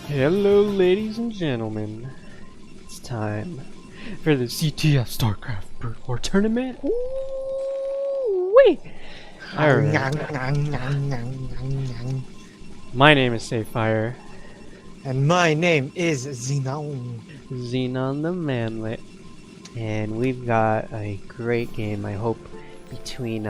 Hello ladies and gentlemen, it's time for the CTF Starcraft Broodwar tournament. Ooh-wee! Alright. My name is Sapphire. And my name is Xenon. Xenon the Manlet. And we've got a great game, I hope, between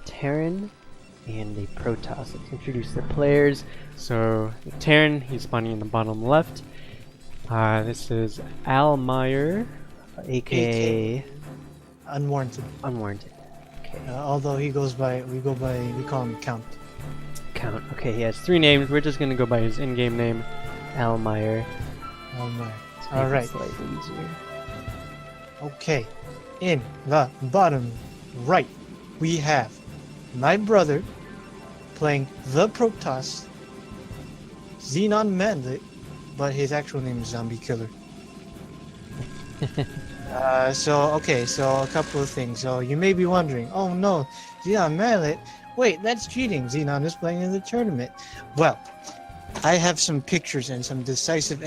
Terran and a Protoss. Let's introduce the players. So, Terran, he's spawning in the bottom left. This is Almeyer, aka Unwarranted. Unwarranted. Okay. Although we call him Count. Count. Okay, he has 3 names. We're just gonna go by his in-game name, Almeyer. Almeyer. To make All right. it slightly easier. Okay. In the bottom right, we have my brother playing the Protoss, Xenon Manlet, but his actual name is ZombieKiller. So a couple of things. So you may be wondering, oh no, Xenon Manlet, wait, that's cheating. Xenon is playing in the tournament. Well, I have some pictures and some decisive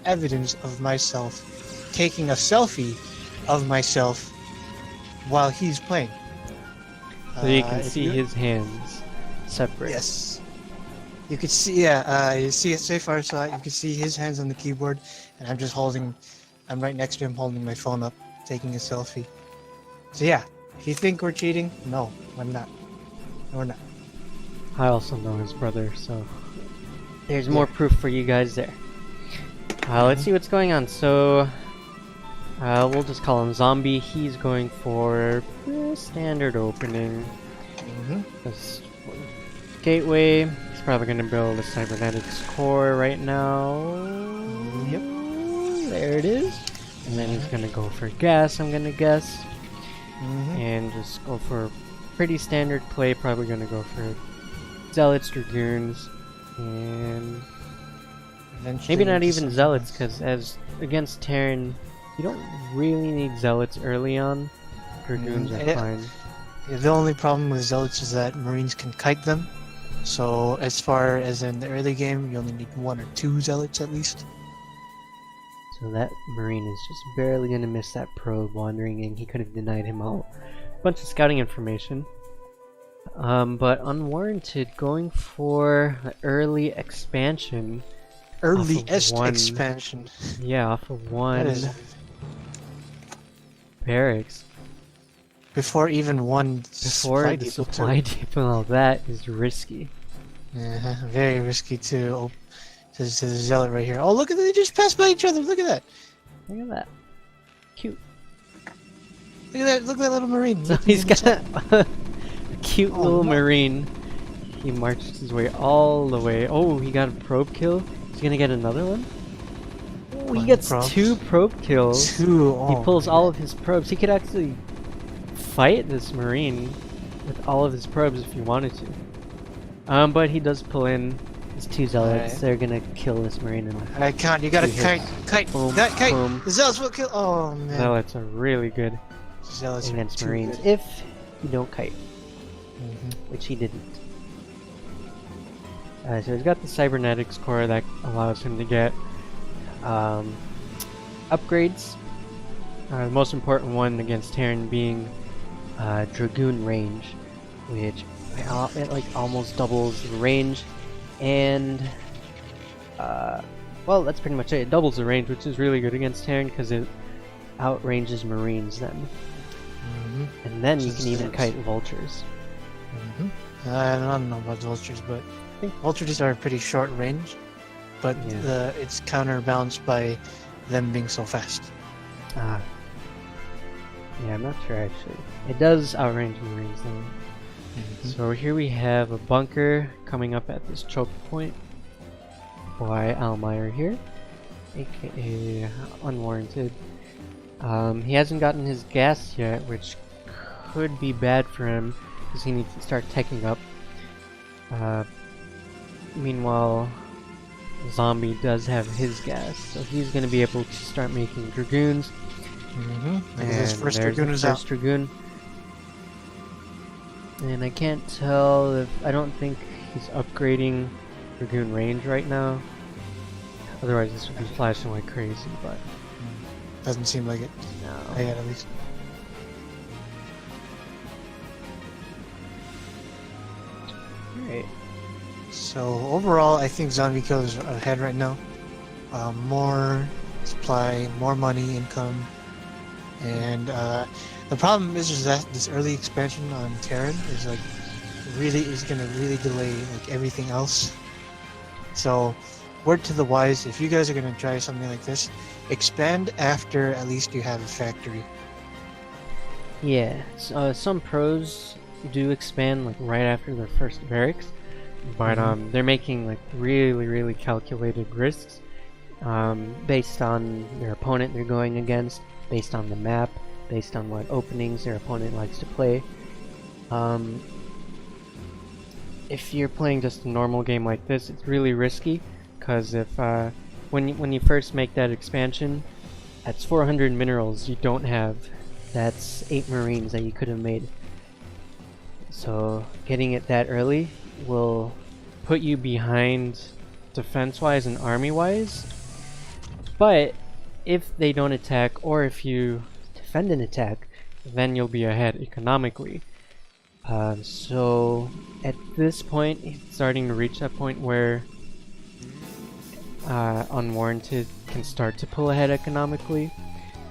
evidence of myself taking a selfie of myself while he's playing. So you can see his hands separate. Yes. You could see, you see it so far, so you can see his hands on the keyboard, and I'm right next to him holding my phone up, taking a selfie. So yeah, if you think we're cheating, no, I'm not. No, we're not. I also know his brother, so there's more proof for you guys there. Let's see what's going on. So, we'll just call him Zombie. He's going for standard opening. This gateway. He's probably going to build a cybernetics core right now. Yep. There it is. And then he's going to go for gas, I'm going to guess. And just go for pretty standard play. Probably going to go for Zealots, Dragoons, and maybe not even Zealots, because as against Terran, you don't really need Zealots early on. Dragoons are fine. The only problem with Zealots is that Marines can kite them. So as far as in the early game, you only need 1 or 2 Zealots at least. So that Marine is just barely going to miss that probe wandering in. He could have denied him a bunch of scouting information. But Unwarranted going for the early expansion. Earliest expansion. Yeah, off of 1 barracks. Before even one Before the supply depot and all that is risky. Yeah, very risky to the Zealot right here. Oh, look at that! They just passed by each other. Look at that. Look at that. Cute. Look at that! Look at that little Marine. So he's got a cute little Marine. He marched his way all the way. Oh, he got a probe kill. He's gonna get another one. Oh, he gets 2 probe kills. 2. Oh, he pulls all of his probes. He could actually fight this Marine with all of his probes if he wanted to. But he does pull in his 2 Zealots. Right. They're gonna kill this Marine in I can't. You gotta kite. Boom, That kite. boom. The Zealots will kill. Oh man. Zealots are really good against Marines if you don't kite, which he didn't. So he's got the cybernetics core that allows him to get upgrades. The most important one against Terran being Dragoon range, which it like almost doubles the range, and well, that's pretty much it. It doubles the range, which is really good against Terran because it outranges Marines then. And then you can even kite vultures. I don't know about vultures, but I think vultures are pretty short range, but it's counterbalanced by them being so fast. Yeah, I'm not sure actually. It does outrange Marines though. So here we have a bunker coming up at this choke point by Almeyer here, aka Unwarranted. He hasn't gotten his gas yet, which could be bad for him. because he needs to start teching up. Meanwhile, Zombie does have his gas, so he's going to be able to start making Dragoons. And And his first there's Dragoon the is first out. Dragoon. And I can't tell if... I don't think he's upgrading Dragoon range right now. Otherwise this would be flashing like crazy, but... Doesn't seem like it. no. Not yet, at least. Alright. So overall, I think ZombieKiller is ahead right now. More supply, more money, income, and the problem is that this early expansion on Terran is like gonna really delay like everything else. So, word to the wise: if you guys are gonna try something like this, expand after at least you have a factory. Yeah, some pros do expand like right after their first barracks, but they're making like really calculated risks based on their opponent they're going against, based on the map, based on what openings their opponent likes to play. If you're playing just a normal game like this, it's really risky, because if when you first make that expansion, that's 400 minerals you don't have. That's 8 marines that you could have made. So getting it that early will put you behind defense-wise and army-wise. But if they don't attack, or if you defend an attack, then you'll be ahead economically. So at this point, it's starting to reach that point where Unwarranted can start to pull ahead economically.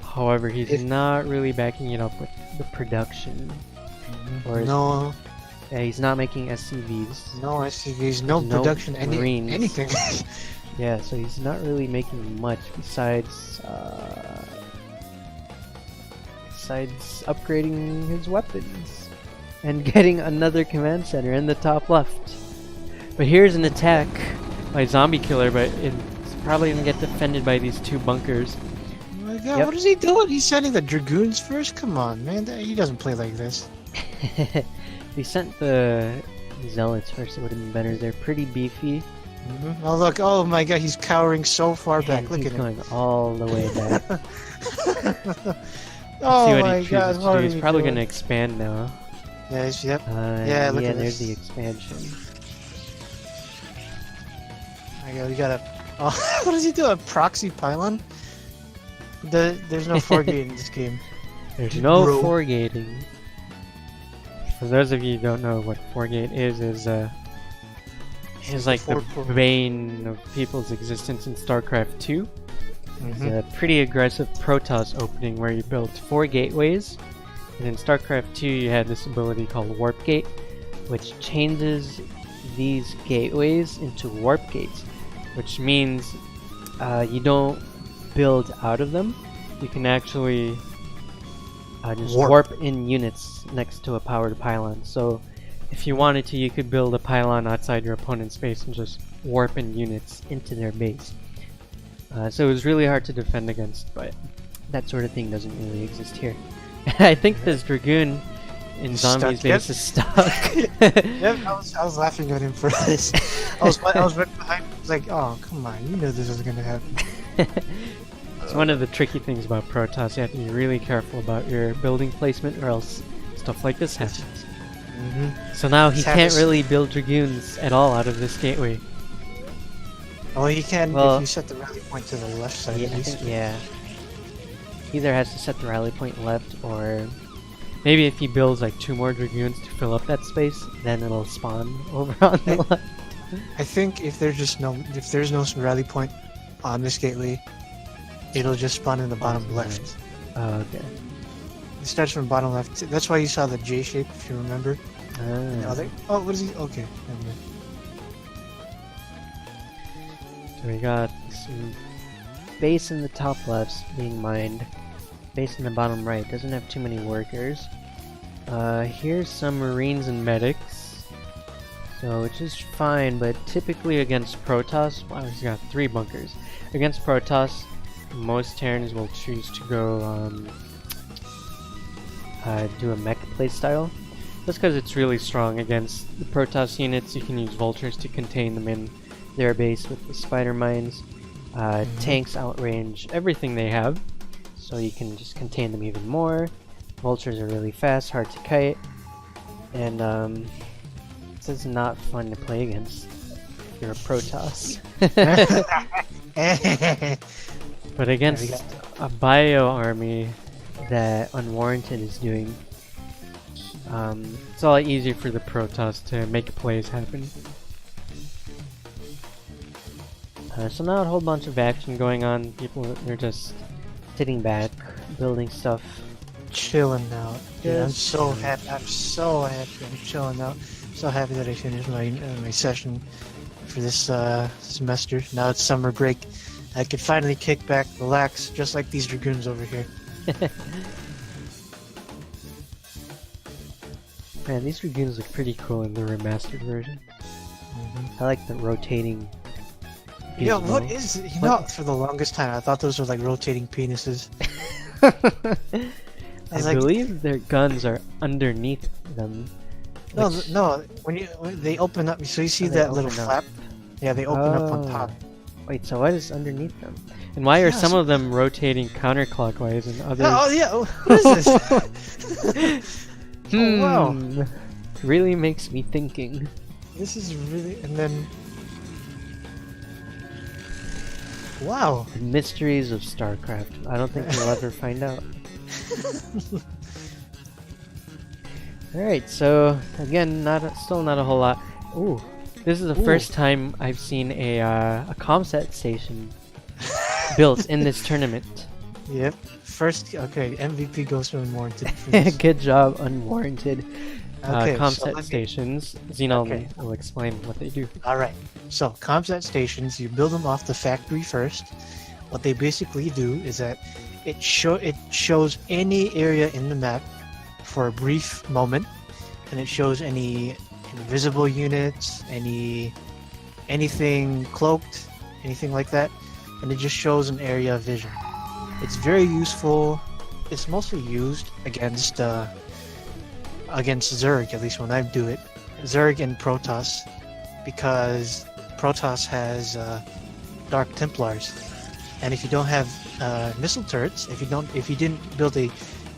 However, he's not really backing it up with the production. No. Yeah, he's not making SCVs. No SCVs, no production, Marines. anything. Yeah, so he's not really making much besides upgrading his weapons and getting another command center in the top left. But here's an attack by ZombieKiller, but it's probably gonna get defended by these 2 bunkers. Oh my god, what is he doing? He's sending the Dragoons first? Come on, man, he doesn't play like this. If he sent the Zealots first, it would have been better. They're pretty beefy. Oh look, oh my god, he's cowering so far back. Look He's at him. going all the way back. Oh see what my he god, chooses what to are do. He's you probably doing? going to expand now. Yes, yep. Yeah, look at there's this. the expansion. Oh my god, we got a... Oh, what does he do? A proxy pylon? There's no 4-gate in this game. There's no Bro. 4-gating. For those of you who don't know what 4-gate is like the bane of people's existence in Starcraft 2. It's a pretty aggressive Protoss opening where you built 4 gateways. And in Starcraft 2 you had this ability called Warp Gate, which changes these gateways into warp gates, which means you don't build out of them. You can actually just warp in units next to a powered pylon. So if you wanted to, you could build a pylon outside your opponent's base and just warp in units into their base. So it was really hard to defend against, but that sort of thing doesn't really exist here. I think this Dragoon in Zombie's base is stuck. Yep, I was laughing at him for this. I was right behind him. I was like, oh, come on, you know this is gonna happen. It's one of the tricky things about Protoss. You have to be really careful about your building placement, or else stuff like this happens. So now he can't really build Dragoons at all out of this gateway. Well, he can Well, if you set the rally point to the left side Yeah, at least. yeah. Either has to set the rally point left, or maybe if he builds like 2 more Dragoons to fill up that space, then it'll spawn over on the left. I think if there's no rally point on this gateway, it'll just spawn in the bottom left. Oh, okay. It starts from bottom left. That's why you saw the J shape, if you remember. Oh, what is he? Okay. Never mind. So we got some base in the top left being mined. Base in the bottom right doesn't have too many workers. Here's some marines and medics. So which is fine, but typically against Protoss, wow, he's got 3 bunkers. Against Protoss, most Terrans will choose to go do a mech playstyle. Just because it's really strong against the Protoss units, you can use vultures to contain them in their base with the spider mines. Tanks outrange everything they have, so you can just contain them even more. Vultures are really fast, hard to kite, and this is not fun to play against. You're a Protoss. But against a bio army that Unwarranted is doing, it's a lot easier for the Protoss to make plays happen. So now a whole bunch of action going on. People, they're just sitting back, building stuff. Chilling out. Yeah, I'm Just so happy. I'm so happy. I'm chilling out. So happy that I finished my session for this semester. Now it's summer break. I could finally kick back, relax, just like these dragoons over here. Man, these dragoons look pretty cool in the remastered version. I like the rotating. Yeah, gizmo. what is it? You know, for the longest time, I thought those were like rotating penises. I like- believe their guns are underneath them. No, which- no. When they open up, so you see Oh, they that little open up. flap? Yeah, they open up on top. Wait, so what is underneath them? And why are Yeah, some so- of them rotating counterclockwise and others? Oh yeah, what is this? Oh, wow. Really makes me thinking. This is really, and then, wow. The mysteries of Starcraft. I don't think we'll ever find out. Alright, so again, still not a whole lot. Ooh, this is the first time I've seen a comset station built in this tournament. Yep. First, okay, MVP goes to Unwarranted. for this. Good job, Unwarranted. Okay, so Comset let me- stations. Xenol Okay. will explain what they do. Alright, so comset stations, you build them off the factory first. What they basically do is that it shows any area in the map for a brief moment, and it shows any invisible units, anything cloaked, anything like that, and it just shows an area of vision. It's very useful. It's mostly used against Zerg, at least when I do it. Zerg and Protoss, because Protoss has Dark Templars, and if you don't have missile turrets, if you didn't build a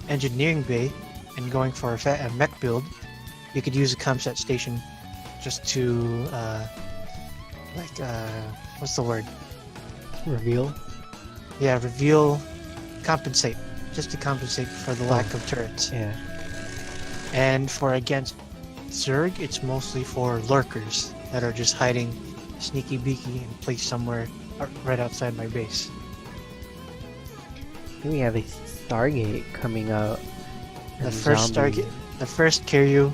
engineering bay and going for a mech build, you could use a comset station just to what's the word? Reveal. Yeah, compensate, just to compensate for the lack of turrets. Yeah. And for against Zerg, it's mostly for lurkers that are just hiding sneaky beaky and placed somewhere right outside my base. We have a Stargate coming out. The and first zombie. Stargate, the first Kiryu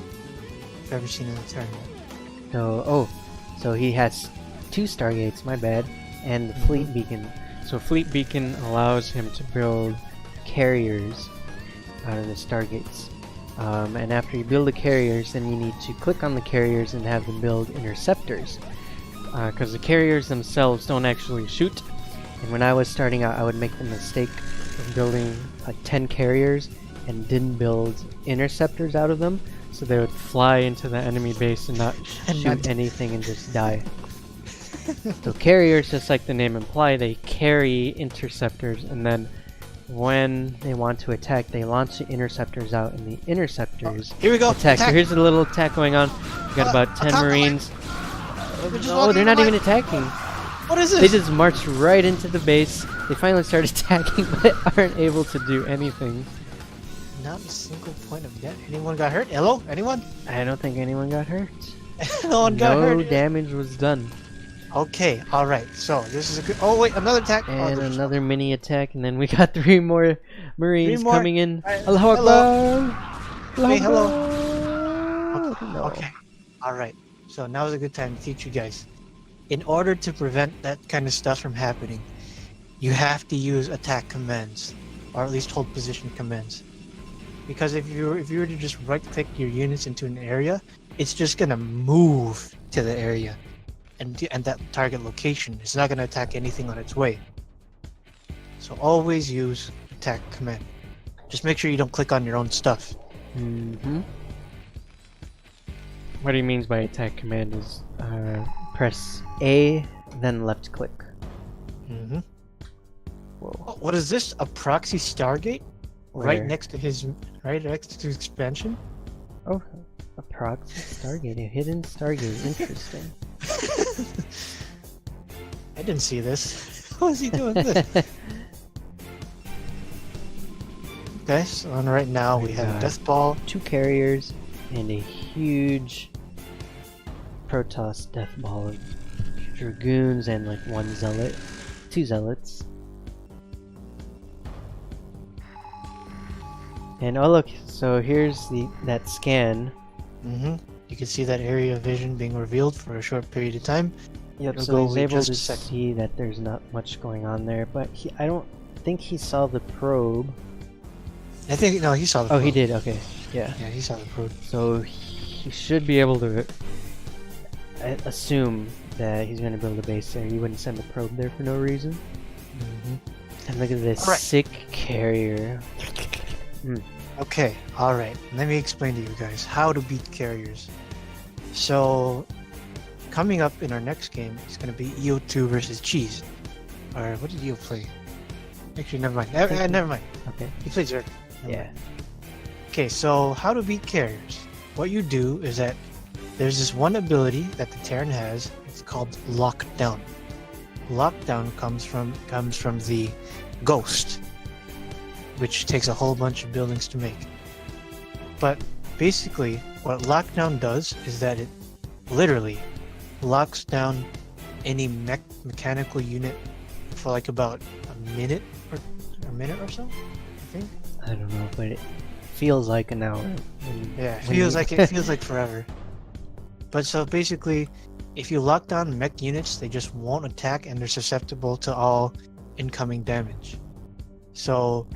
I've ever seen in the tournament. So he has 2 Stargates, my bad, and the Fleet Beacon. So Fleet Beacon allows him to build carriers out of the Stargates. And after you build the carriers, then you need to click on the carriers and have them build interceptors. Because the carriers themselves don't actually shoot. And when I was starting out, I would make the mistake of building like 10 carriers and didn't build interceptors out of them. So they would fly into the enemy base and not shoot anything and just die. So carriers, just like the name implies, they carry interceptors, and then when they want to attack, they launch the interceptors out, and the interceptors Here we go. attack. So here's a little attack going on. We got about 10 attack away. Marines. They're just Oh, walking they're not away. even attacking. What is this? They just marched right into the base. They finally started attacking, but aren't able to do anything. Not a single point of death. Anyone got hurt? Hello? Anyone? I don't think anyone got hurt. No one got No hurt. damage was done. Okay, alright. So, this is a good... Oh, wait, another attack. And there's- another mini attack, and then we got 3 more Marines 3 more. coming in. Alright, Allahu hello. Akbar! Hey, hello. Akbar! No. Okay. Alright. So, now is a good time to teach you guys. In order to prevent that kind of stuff from happening, you have to use attack commands, or at least hold position commands. Because if you were to just right-click your units into an area, it's just gonna move to the area, and that target location. It's not gonna attack anything on its way. So always use attack command. Just make sure you don't click on your own stuff. Mm-hmm. what he means by attack command is press A, then left click. Mm-hmm. Whoa. What is this? A proxy Stargate? Right Where? next to his expansion? Oh, a proxy Stargate, a hidden Stargate. Interesting. I didn't see this. How is he doing this? Okay, so on right now we have a Death Ball. 2 carriers and a huge Protoss Death Ball of Dragoons and like 1 Zealot. 2 Zealots. And oh look, so here's that scan. Mm-hmm. You can see that area of vision being revealed for a short period of time. Yep, It'll so go he's away able just to a second. see that there's not much going on there, but I don't think he saw the probe. I think, no, he saw the Oh, probe. he did, okay. Yeah. Yeah, he saw the probe. So he should be able to assume that he's going to build a base there. He wouldn't send a probe there for no reason. Mm-hmm. And look at this Alright. sick carrier. Okay, alright. Let me explain to you guys how to beat carriers. So, coming up in our next game is going to be EO2 versus Cheese. Or, what did EO play? Actually, never mind. Never mind. Okay. He played Zerg. Never Yeah. mind. Okay, so how to beat carriers. What you do is that there's this one ability that the Terran has. It's called Lockdown. Lockdown comes from the Ghost, which takes a whole bunch of buildings to make. But basically, what Lockdown does is that it literally locks down any mechanical unit for like about a minute or so, I think. I don't know, but it feels like an hour. Yeah, it when feels you- like it feels like forever. But so basically, if you lock down mech units, they just won't attack and they're susceptible to all incoming damage. So,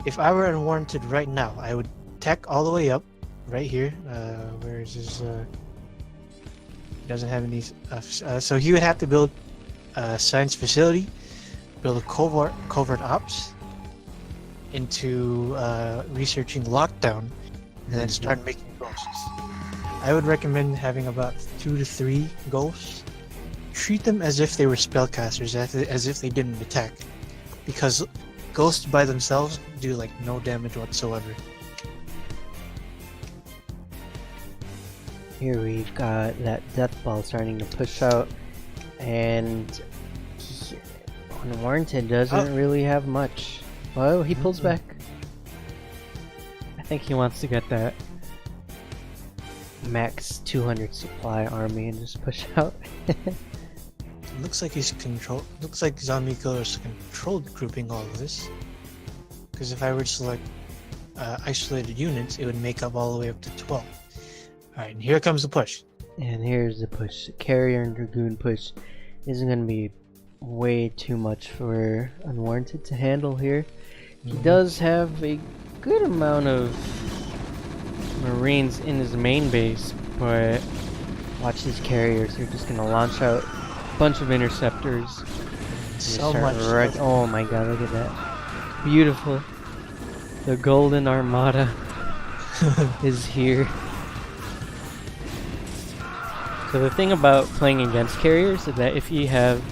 if I were Unwarranted right now, I would tech all the way up, right here. Where is his? He doesn't have any. So he would have to build a science facility, build a covert ops, into researching lockdown, and then start making ghosts. I would recommend having about 2 to 3 ghosts. Treat them as if they were spellcasters, as if they didn't attack, because ghosts by themselves do like no damage whatsoever. Here we've got that death ball starting to push out, and Unwarranted doesn't really have much. Oh, he pulls back. I think he wants to get that max 200 supply army and just push out. It looks like he's looks like ZombieKiller is controlled grouping all of this. Because if I were to select isolated units, it would make up all the way up to 12. Alright, and here comes the push. And here's the push. The carrier and dragoon push isn't going to be way too much for Unwarranted to handle here. He does have a good amount of Marines in his main base, but watch these carriers. They're just going to launch out a bunch of interceptors. So much stuff. Oh my god, look at that. Beautiful. The Golden Armada is here. So the thing about playing against carriers is that if you have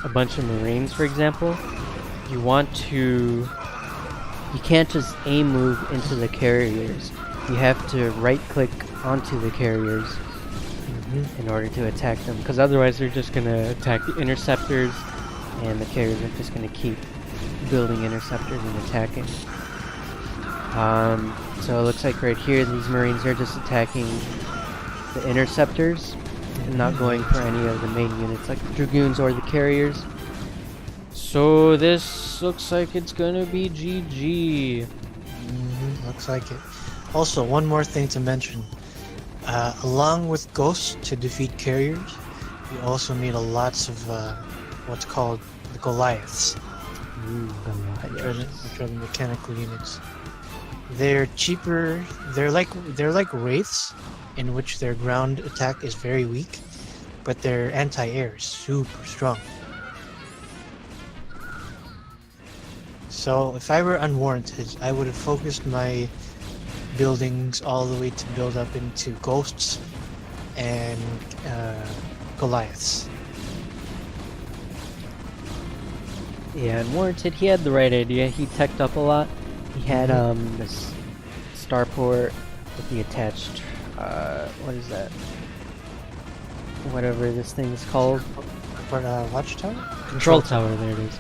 a bunch of Marines, for example, you can't just aim move into the carriers. You have to right click onto the carriers in order to attack them, because otherwise they're just going to attack the interceptors and the carriers are just going to keep building interceptors and attacking. So it looks like right here these Marines are just attacking the interceptors and not going for any of the main units like the Dragoons or the carriers. So this looks like it's gonna be GG. Looks like it. Also, one more thing to mention. Along with ghosts to defeat carriers, you also need lots of what's called the Goliaths. Which are the mechanical units. They're cheaper. They're like wraiths, in which their ground attack is very weak, but their anti-air is super strong. So if I were Unwarranted, I would have focused my buildings all the way to build up into ghosts, and Goliaths. Yeah, Unwarranted, he had the right idea. He teched up a lot. He had this starport with the attached what is that? Whatever this thing is called. Watchtower? Control tower, there it is.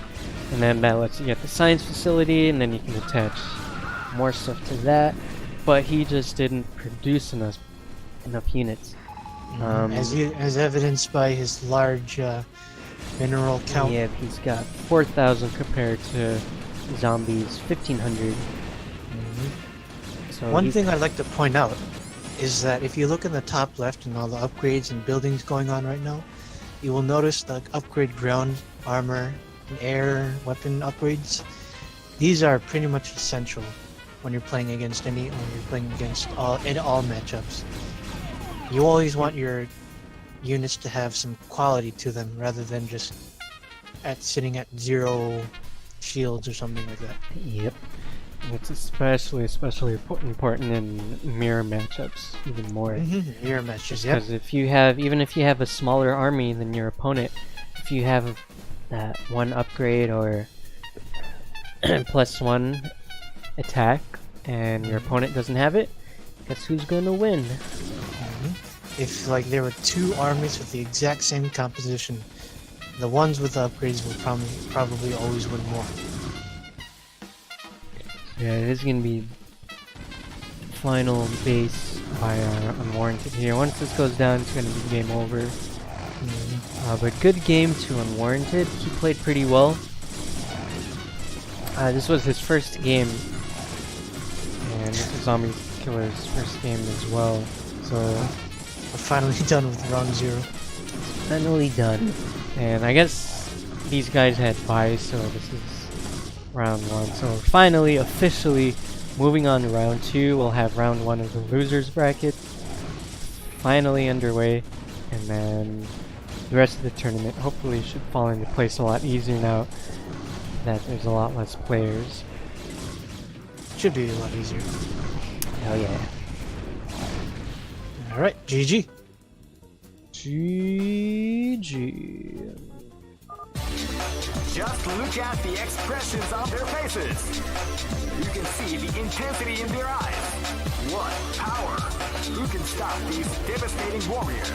And then that lets you get the science facility, and then you can attach more stuff to that. But he just didn't produce enough units. As evidenced by his large mineral count. Yeah, he's got 4,000 compared to zombies 1,500. So One thing I'd like to point out is that if you look in the top left and all the upgrades and buildings going on right now, you will notice the upgrade ground armor and air weapon upgrades. These are pretty much essential when you're playing against all matchups. You always want your units to have some quality to them rather than just sitting at 0 shields or something like that. Yep. And it's especially important in mirror matchups, even more. Mirror matches, yeah. Because even if you have a smaller army than your opponent, if you have that one upgrade or +1 attack, and your opponent doesn't have it, guess who's gonna win? If like there were 2 armies with the exact same composition, the ones with the upgrades will probably always win more. Yeah, it is gonna be final base by Unwarranted here. Once this goes down, it's gonna be game over. But good game to Unwarranted. He played pretty well. This was his first game, and this is ZombieKiller's first game as well. So we're finally done with round 0. Finally done. And I guess these guys had buys, so this is round 1. So finally, officially, moving on to round 2. We'll have round 1 of the losers bracket finally underway, and then the rest of the tournament hopefully should fall into place a lot easier now that there's a lot less players. Should be a lot easier. Hell yeah. Alright, GG. GG. Just look at the expressions on their faces. You can see the intensity in their eyes. What power! Who can stop these devastating warriors?